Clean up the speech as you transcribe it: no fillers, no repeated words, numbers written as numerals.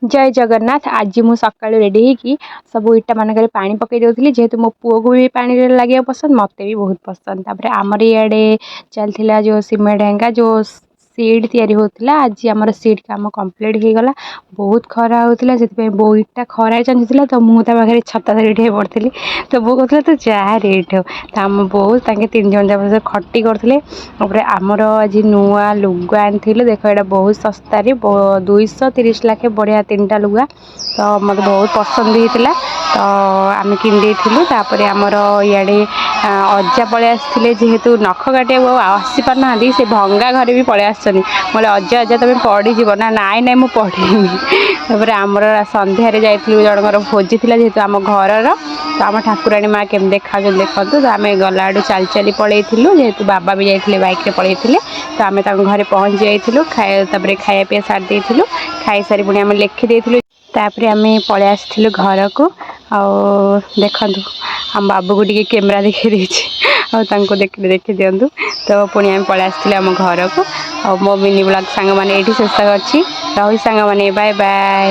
जय जगन्नाथ। आज मु सका रेडी होगी सब इटा मानक पानी पकई दूसरी जेहेतु मो पुओ को भी पानी लगे पसंद मत भी बहुत पसंद। तापर आमर इे चलता जो सिमेंट हेंगा जो सीट तैयारी होता आज आम सीट काम कम्प्लीट हो गला। बहुत खरा होता से बो इटा खरा चंचीला तो मुझे पाखे छता धरी पड़ी तो बो कहला तो जहाँ रेट हो तो आम बो तीन जन जा खटी करते। आमर आज नुआ लुगा आनी देख यहाँ बहुत सस्तार 230 लाख बढ़िया 3टा लुगा तो मत बहुत पसंद भी होता तो आम किनीपर आमर इे अजा पलि आसते जेहेतु नख काटे आसी पारना से भंगा घरे भी पलि आस बोले अजा अजा तुम पढ़ीज ना नाई नाई मुझे पढ़ी आमर सन्धार जाइलु जनकर भोजी थी जेहेतु आम घर तो आम ठाकुराणी माँ केम देखा देखु तो आम गला आड़ू चली चली पलैलु जेहेतु बाबा भी जाते बैक पलैते तो आम घरे पहुँच जाइलु खाया पीया सारी देलु खाई सारी पुणी आम लिखिदेलु आम पलि आसलु घर को देखु आम बाबू को टे कैमेरा देखी देखी दिंतु तो पुणी आम पलि आसलु आम घर को मो मिनी ब्लॉग सांग मैंने शेष कर रही सांग मैंने बाय बाय।